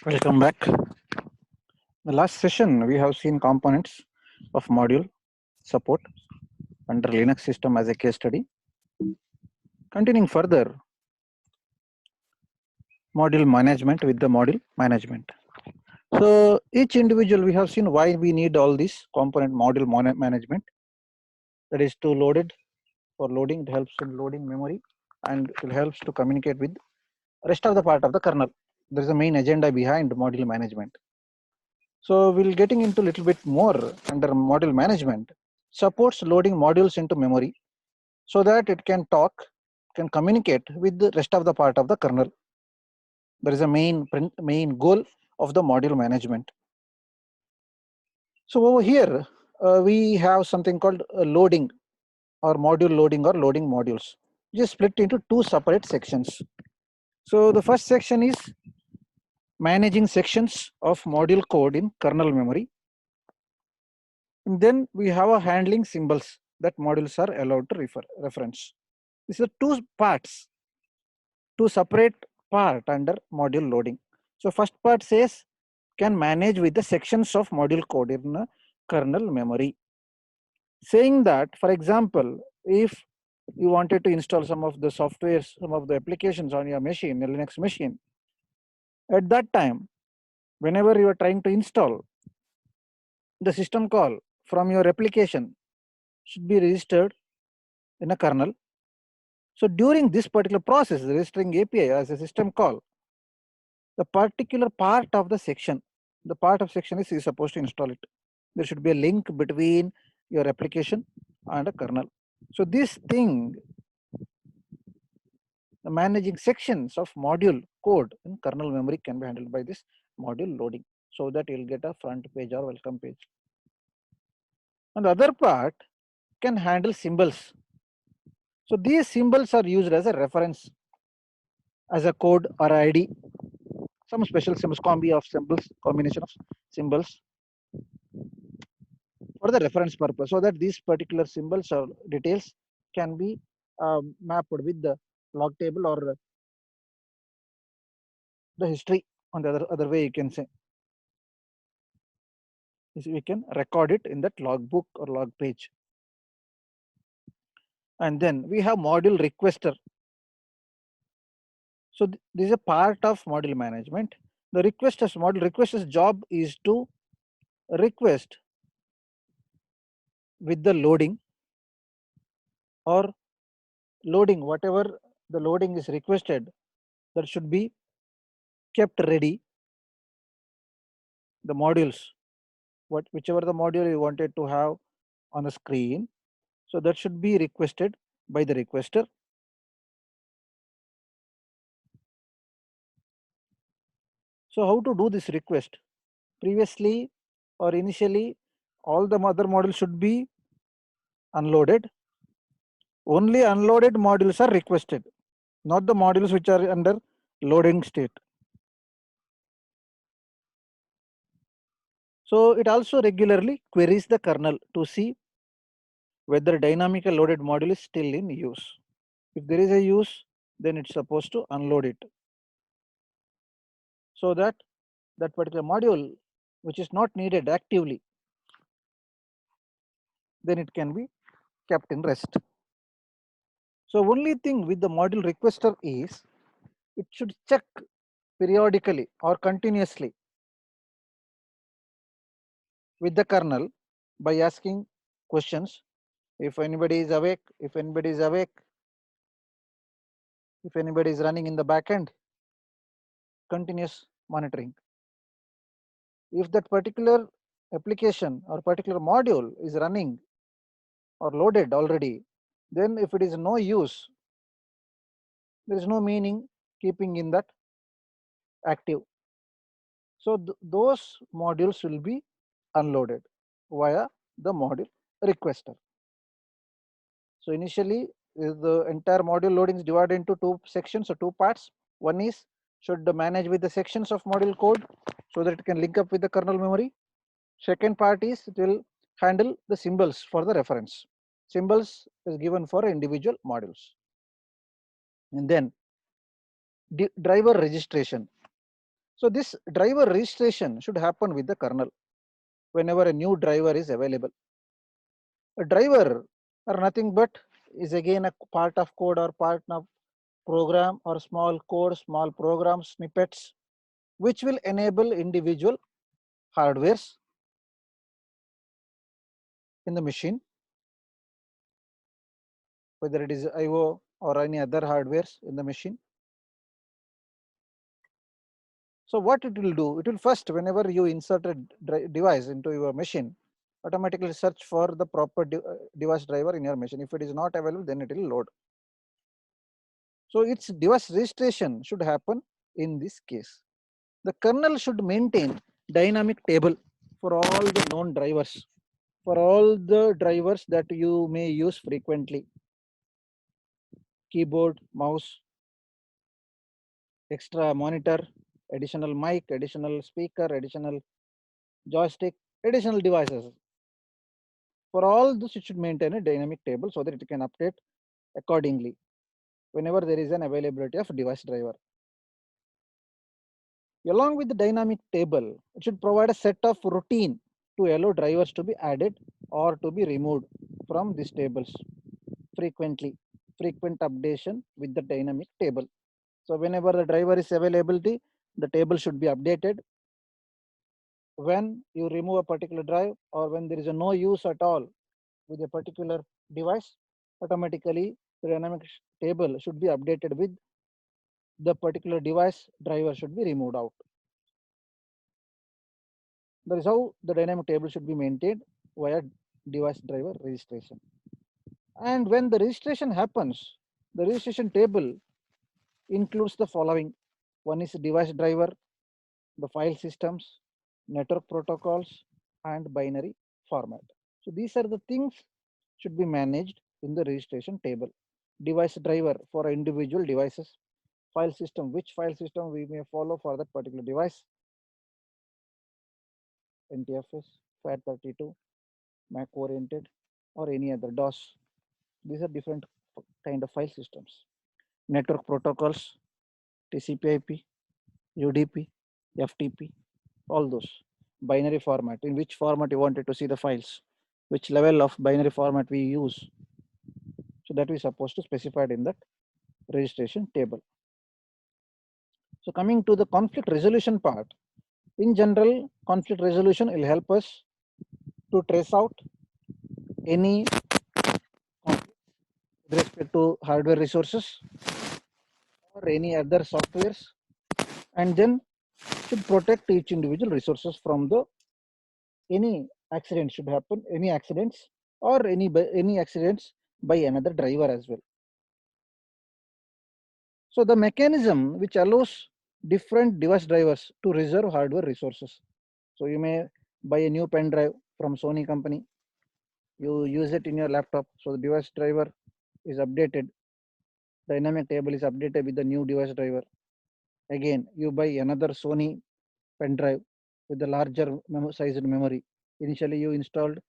Welcome back. The last session we have seen components of module support under Linux system as a case study. Continuing further, module management with the module management. So each individual we have seen why we need all this component module management. That is to loaded for loading, it helps in loading memory and it helps to communicate with rest of the part of the kernel. There is a main agenda behind module management. So we'll getting into a little bit more under module management. Supports loading modules into memory so that it can talk, can communicate with the rest of the part of the kernel. There is a main goal of the module management. So over here, we have something called loading or module loading or loading modules. Just split into two separate sections. So the first section is managing sections of module code in kernel memory. And then we have a handling symbols that modules are allowed to reference. These are two parts, two separate part under module loading. So first part says can manage with the sections of module code in a kernel memory. Saying that, for example, if you wanted to install some of the softwares, some of the applications on your machine, a Linux machine, at that time, whenever you are trying to install, the system call from your application should be registered in a kernel. So during this particular process, registering API as a system call, the particular part of the section, the part of section is supposed to install it. There should be a link between your application and a kernel. So this thing, the managing sections of module code in kernel memory can be handled by this module loading, so that you'll get a front page or welcome page. And the other part can handle symbols. So these symbols are used as a reference, as a code or ID, some special symbols, combination of symbols for the reference purpose, so that these particular symbols or details can be mapped with the log table or the history. On the other way, you can say is we can record it in that logbook or log page. And then we have module requester. So this is a part of module management. The module requester's job is to request with the loading or loading, whatever the loading is requested, that should be kept ready. The modules, whichever the module you wanted to have on the screen, so that should be requested by the requester. So how to do this request? Previously or initially, all the other modules should be unloaded. Only unloaded modules are requested, not the modules which are under loading state. So it also regularly queries the kernel to see whether dynamical loaded module is still in use. If there is a use, then it's supposed to unload it, so that that particular module which is not needed actively, then it can be kept in rest. So only thing with the module requester is it should check periodically or continuously with the kernel by asking questions. If anybody is awake, if anybody is awake, if anybody is running in the backend, continuous monitoring. If that particular application or particular module is running or loaded already, then if it is no use, there is no meaning keeping in that active. So those modules will be unloaded via the module requester. So initially the entire module loading is divided into two sections or two parts. One is should manage with the sections of module code so that it can link up with the kernel memory. Second part is it will handle the symbols for the reference. Symbols is given for individual modules. And then driver registration. So this driver registration should happen with the kernel whenever a new driver is available. A driver are nothing but is again a part of code or part of program or small code, small program snippets, which will enable individual hardwares in the machine, whether it is IO or any other hardwares in the machine. So what it will do, it will first, whenever you insert a device into your machine, automatically search for the proper device driver in your machine. If it is not available, then it will load. So its device registration should happen in this case. The kernel should maintain dynamic table for all the known drivers, for all the drivers that you may use frequently: keyboard, mouse, extra monitor, additional mic, additional speaker, additional joystick, additional devices. For all this, it should maintain a dynamic table so that it can update accordingly whenever there is an availability of device driver. Along with the dynamic table, it should provide a set of routine to allow drivers to be added or to be removed from these tables frequently, frequent updation with the dynamic table. So whenever the driver is availability, the table should be updated. When you remove a particular drive or when there is a no use at all with a particular device, automatically the dynamic table should be updated with the particular device driver should be removed out. That is how the dynamic table should be maintained via device driver registration. And when the registration happens, the registration table includes the following. One is device driver, the file systems, network protocols, and binary format. So these are the things should be managed in the registration table. Device driver for individual devices, file system, which file system we may follow for that particular device, NTFS, FAT32, Mac oriented, or any other DOS. These are different kind of file systems. Network protocols, TCP/IP, UDP, FTP, all those. Binary format, in which format you wanted to see the files, which level of binary format we use. So that we supposed to specify in that registration table. So coming to the conflict resolution part, in general, conflict resolution will help us to trace out any conflict with respect to hardware resources or any other softwares, and then should protect each individual resources from the any accident should happen, any accidents or any accidents by another driver as well. So the mechanism which allows different device drivers to reserve hardware resources. So you may buy a new pen drive from Sony company, you use it in your laptop, so the device driver is updated, dynamic table is updated with the new device driver. Again, you buy another Sony pen drive with the larger sized memory. Initially you installed,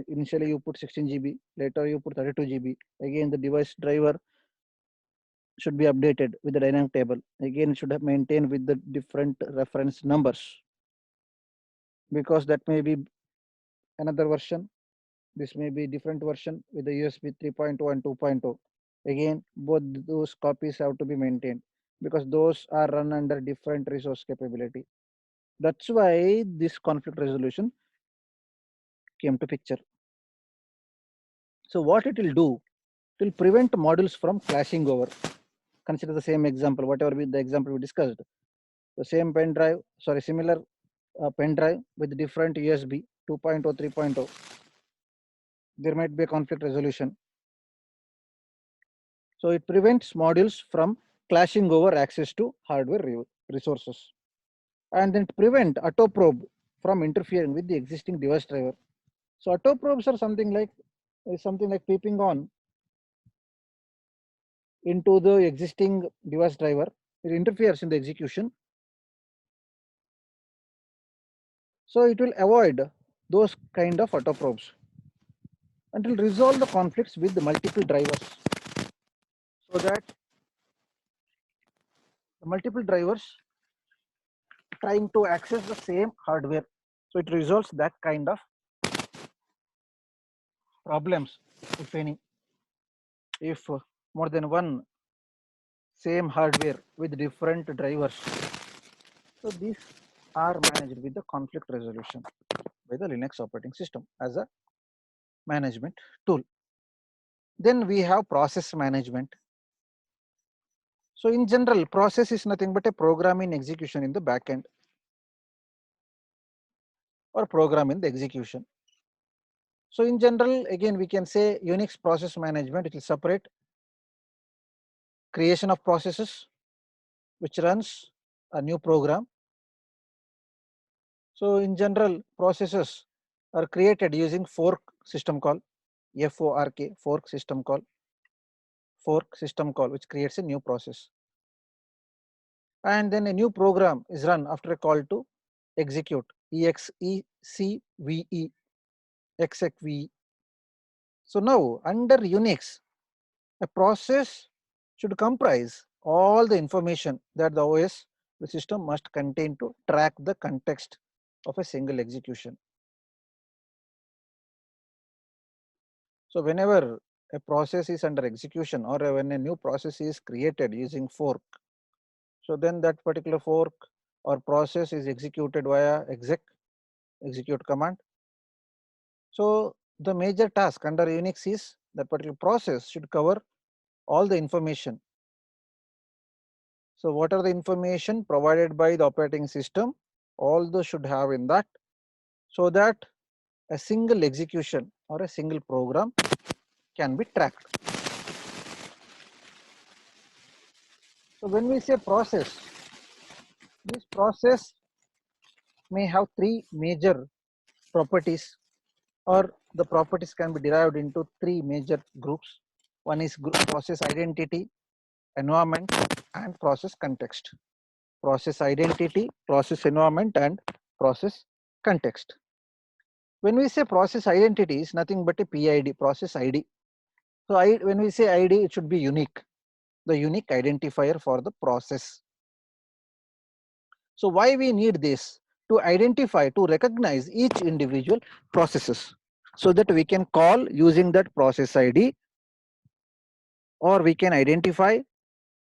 initially you put 16 GB, later you put 32 GB. Again, the device driver should be updated with the dynamic table. Again, it should have maintained with the different reference numbers, because that may be another version. This may be different version with the USB 3.0 and 2.0. Again, both those copies have to be maintained because those are run under different resource capability. That's why this conflict resolution came to picture. So what it will do, it will prevent modules from clashing over. Consider the same example, whatever the example we discussed. The same pen drive, sorry, similar pen drive with different USB 2.0, 3.0. There might be a conflict resolution. So it prevents modules from clashing over access to hardware resources. And then prevent auto probe from interfering with the existing device driver. So auto probes are something like peeping on into the existing device driver. It interferes in the execution. So it will avoid those kind of auto probes and will resolve the conflicts with the multiple drivers, so that the multiple drivers trying to access the same hardware. So it resolves that kind of problems, if any. If more than one same hardware with different drivers. So these are managed with the conflict resolution by the Linux operating system as a management tool. Then we have process management. So in general, process is nothing but a program in execution in the backend or program in the execution. So in general, again, we can say Unix process management, it will separate creation of processes, which runs a new program. So in general, processes are created using fork system call, F-O-R-K, fork system call, which creates a new process. And then a new program is run after a call to execute, EXECVE, execve. So now under Unix, a process should comprise all the information that the OS, the system must contain to track the context of a single execution. So whenever a process is under execution or when a new process is created using fork, so then that particular fork or process is executed via execute command. So the major task under Unix is that particular process should cover all the information. So what are the information provided by the operating system? All those should have in that, so that a single execution or a single program can be tracked. So when we say process, this process may have three major properties, or the properties can be derived into three major groups. One is process identity, environment, and process context. Process identity, process environment, and process context. When we say process identity is nothing but a PID, process ID. So when we say ID, it should be unique, the unique identifier for the process. So why we need this? To identify, to recognize each individual processes, so that we can call using that process ID, or we can identify,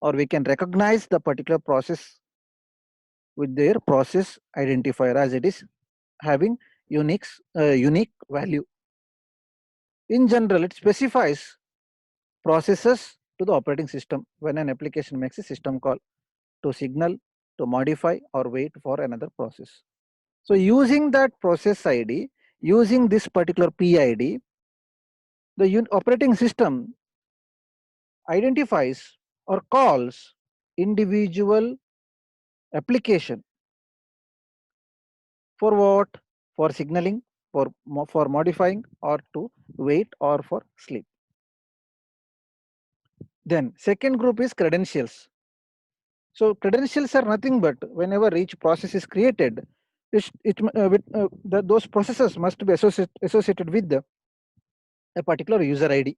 or we can recognize the particular process with their process identifier as it is having unique value. In general, it specifies processes to the operating system when an application makes a system call to signal, to modify, or wait for another process. So using that process ID, using this particular PID, the operating system identifies or calls individual application for what? For signaling, for modifying, or to wait, or for sleep. Then second group is credentials. So credentials are nothing but whenever each process is created, those processes must be associated with a particular user ID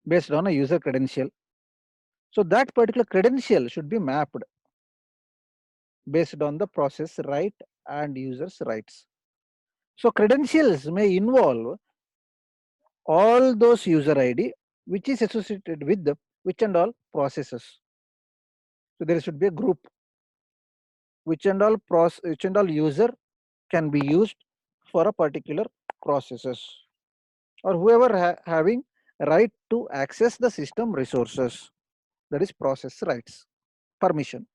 based on a user credential. So that particular credential should be mapped based on the process right and user's rights. So credentials may involve all those user ID which is associated with the which and all processes. So there should be a group which and all user can be used for a particular processes, or whoever having right to access the system resources, that is process rights, permission.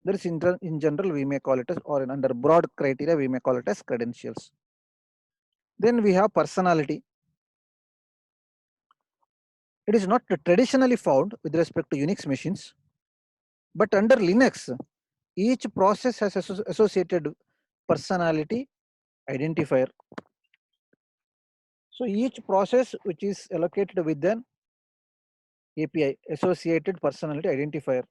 That is in general we may call it as, or under broad criteria we may call it as credentials. Then we have personality. It is not traditionally found with respect to Unix machines, but under Linux, each process has associated personality identifier. So each process which is allocated with an API, associated personality identifier,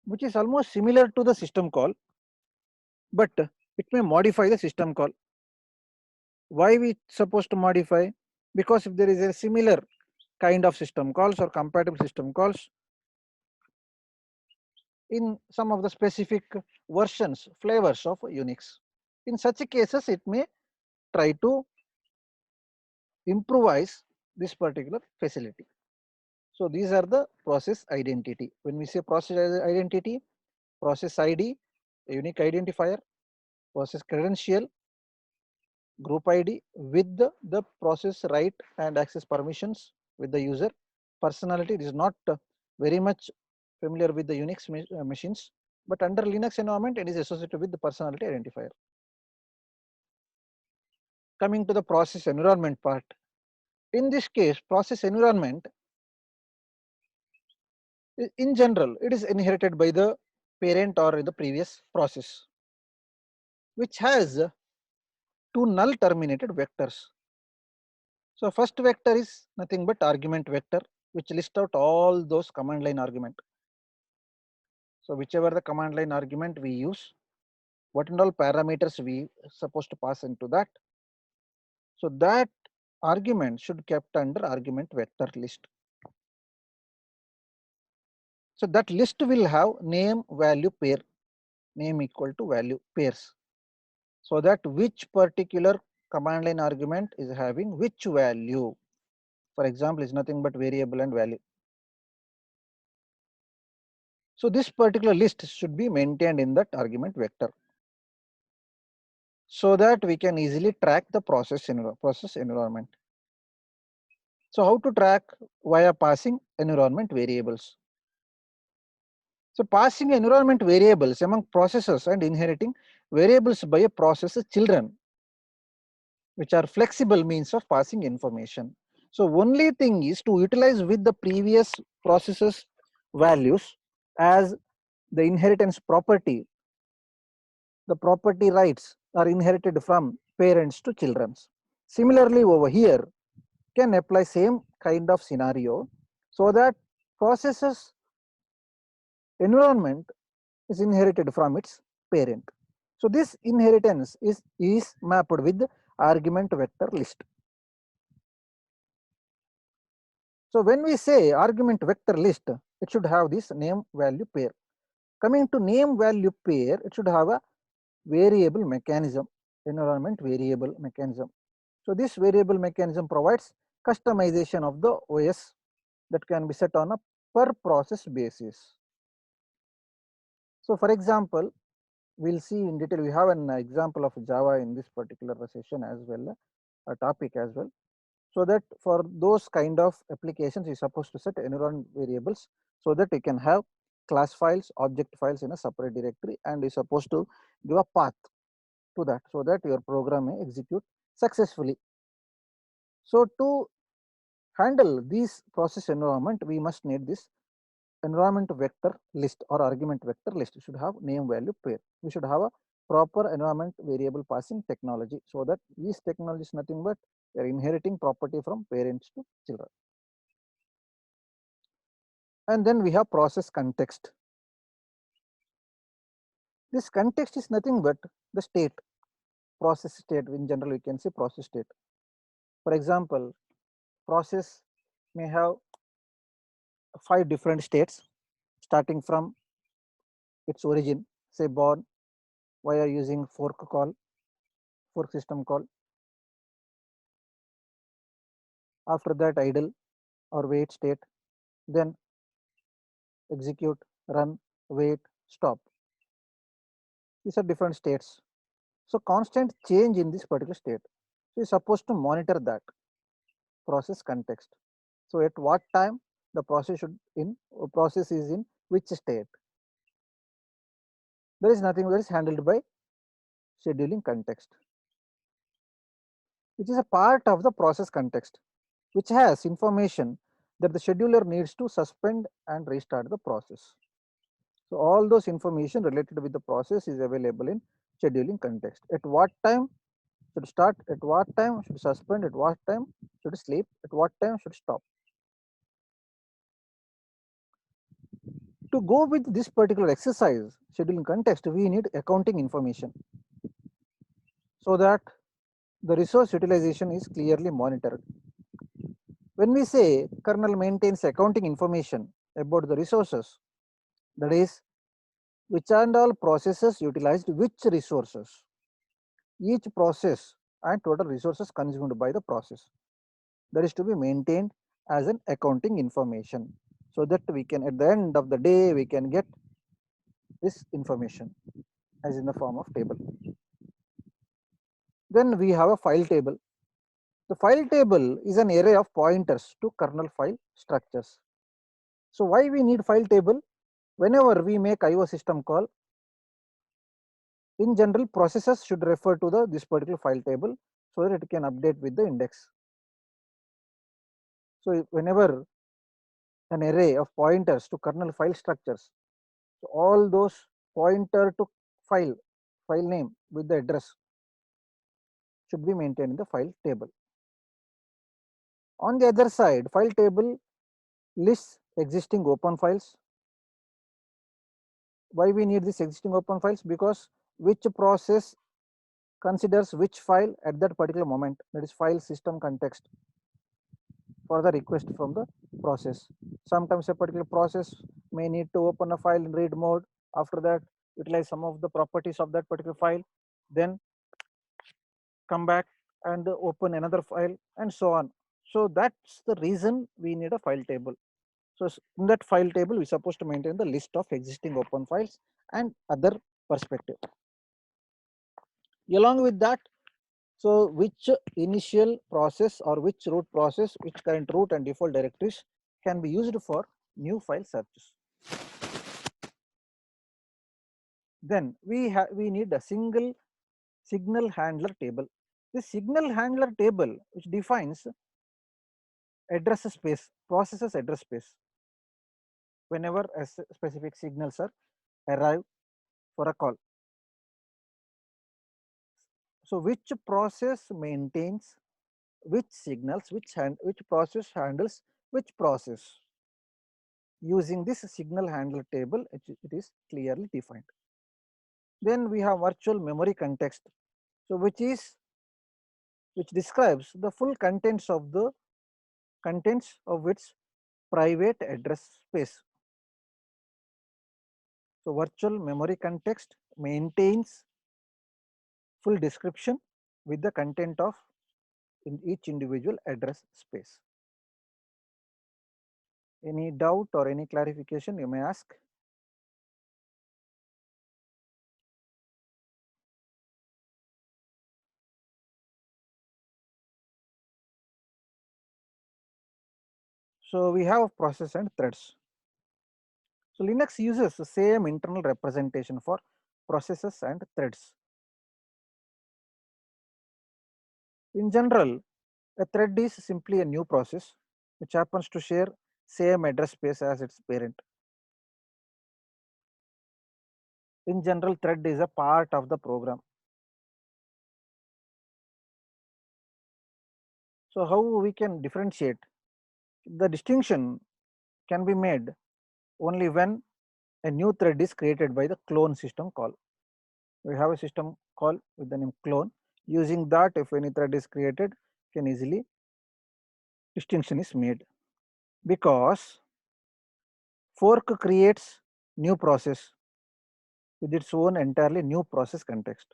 which is almost similar to the system call, but it may modify the system call. Why we supposed to modify? Because if there is a similar kind of system calls or compatible system calls, in some of the specific versions, flavors of Unix. In such cases, it may try to improvise this particular facility. So these are the process identity. When we say process identity, process ID, a unique identifier, process credential, group ID with the process right and access permissions with the user. Personality, it is not very much familiar with the Unix machines, but under Linux environment, it is associated with the personality identifier. Coming to the process environment part. In this case, process environment, in general, it is inherited by the parent or the previous process, which has two null terminated vectors. So first vector is nothing but argument vector, which lists out all those command line argument. So whichever the command line argument we use, what and all parameters we supposed to pass into that. So that argument should kept under argument vector list. So that list will have name value pair, name equal to value pairs. So that which particular command line argument is having which value. For example, is nothing but variable and value. So this particular list should be maintained in that argument vector, so that we can easily track the process environment. So how to track? Via passing environment variables. So passing environment variables among processes and inheriting variables by a process children, which are flexible means of passing information. So only thing is to utilize with the previous processes values as the inheritance property. The property rights are inherited from parents to children. Similarly, over here can apply same kind of scenario, so that processes environment is inherited from its parent. So this inheritance is mapped with argument vector list. So when we say argument vector list, it should have this name value pair. Coming to name value pair, it should have a variable mechanism, environment variable mechanism. So this variable mechanism provides customization of the OS that can be set on a per process basis. So for example, we'll see in detail, we have an example of Java in this particular session as well, a topic as well. So that for those kind of applications, you're supposed to set environment variables so that you can have class files, object files in a separate directory, and you're supposed to give a path to that so that your program may execute successfully. So to handle this process environment, we must need this environment vector list or argument vector list. You should have name value pair. We should have a proper environment variable passing technology, so that this technology is nothing but we are inheriting property from parents to children. And then we have process context. This context is nothing but the state, process state. In general, we can say process state. For example, process may have 5 different states starting from its origin, say born via using fork system call. After that, idle or wait state, then execute, run, wait, stop. These are different states. So constant change in this particular state. So you're supposed to monitor that process context. So at what time the process is in which state. There is nothing that is handled by scheduling context, which is a part of the process context, which has information that the scheduler needs to suspend and restart the process. So all those information related with the process is available in scheduling context. At what time should start, at what time should suspend, at what time should sleep, at what time should stop. To go with this particular exercise, scheduling context, we need accounting information, so that the resource utilization is clearly monitored. When we say kernel maintains accounting information about the resources, that is which and all processes utilized which resources, each process and total resources consumed by the process. That is to be maintained as an accounting information, so that we can at the end of the day we can get this information as in the form of table. Then we have a file table. The file table is an array of pointers to kernel file structures. So why we need file table? Whenever we make IO system call, in general processes should refer to this particular file table so that it can update with the index. So whenever an array of pointers to kernel file structures, so all those pointer to file name with the address should be maintained in the file table. On the other side, file table lists existing open files. Why we need this existing open files? Because which process considers which file at that particular moment, that is file system context, for the request from the process. Sometimes a particular process may need to open a file in read mode, after that utilize some of the properties of that particular file, then come back and open another file and so on. So that's the reason we need a file table. So in that file table, we're supposed to maintain the list of existing open files and other perspective. Along with that, so which initial process or which root process, which current root and default directories can be used for new file searches. Then we need a single signal handler table. This signal handler table which defines address space, processes address space, whenever a specific signals are arrive for a call. So which process maintains which signals, which process handles which process. Using this signal handler table, it is clearly defined. Then we have virtual memory context, so which describes the full contents of its private address space. So virtual memory context maintains full description with the content of in each individual address space. Any doubt or any clarification you may ask? So we have process and threads. So Linux uses the same internal representation for processes and threads. In general, a thread is simply a new process which happens to share same address space as its parent. In general, thread is a part of the program. So how we can differentiate? The distinction can be made only when a new thread is created by the clone system call. We have a system call with the name clone. Using that, if any thread is created, can easily distinction is made, because fork creates new process with its own entirely new process context.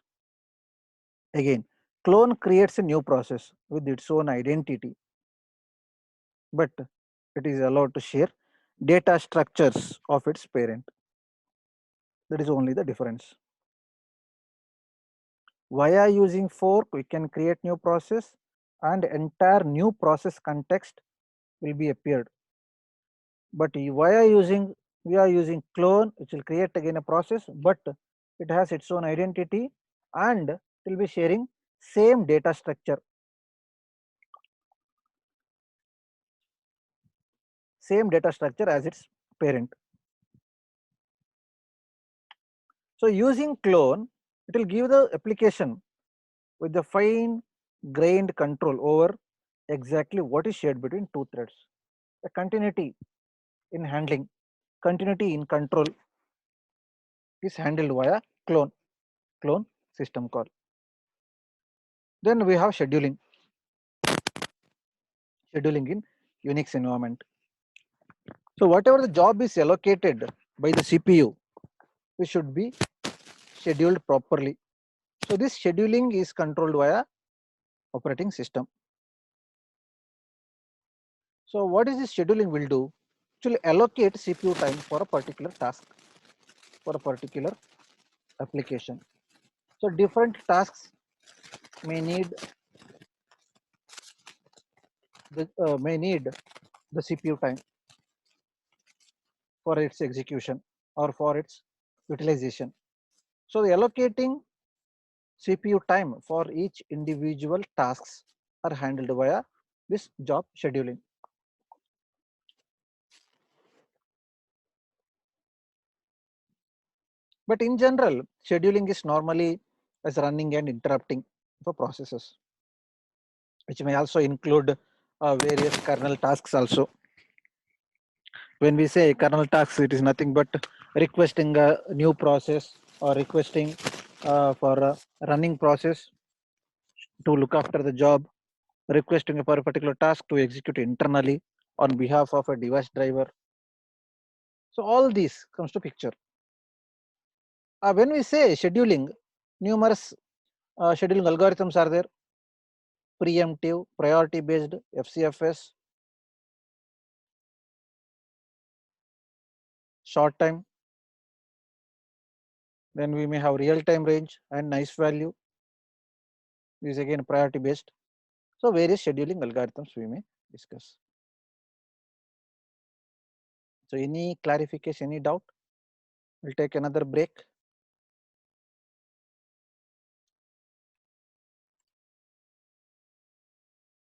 Again, clone creates a new process with its own identity, but it is allowed to share data structures of its parent. That is only the difference. Via using fork, we can create new process and entire new process context will be appeared. But via using we are using clone, which will create again a process, but it has its own identity and it will be sharing same data structure, as its parent. So using clone, it will give the application with the fine grained control over exactly what is shared between two threads. The continuity in handling, continuity in control is handled via clone system call. Then we have scheduling in Unix environment. So whatever the job is allocated by the CPU which should be scheduled properly. So this scheduling is controlled via operating system. So what is this scheduling will do? It will allocate CPU time for a particular task, for a particular application. So different tasks may need the CPU time for its execution or for its utilization. So the allocating CPU time for each individual tasks are handled via this job scheduling. But in general, scheduling is normally as running and interrupting for processes, which may also include various kernel tasks also. When we say kernel tasks, it is nothing but requesting a new process or requesting for a running process to look after the job, requesting for a particular task to execute internally on behalf of a device driver. So all these comes to picture. When we say scheduling, numerous scheduling algorithms are there: preemptive, priority based, FCFS, short time. Then we may have real time range and nice value. This is again priority based. So various scheduling algorithms we may discuss. So any clarification, any doubt? We'll take another break.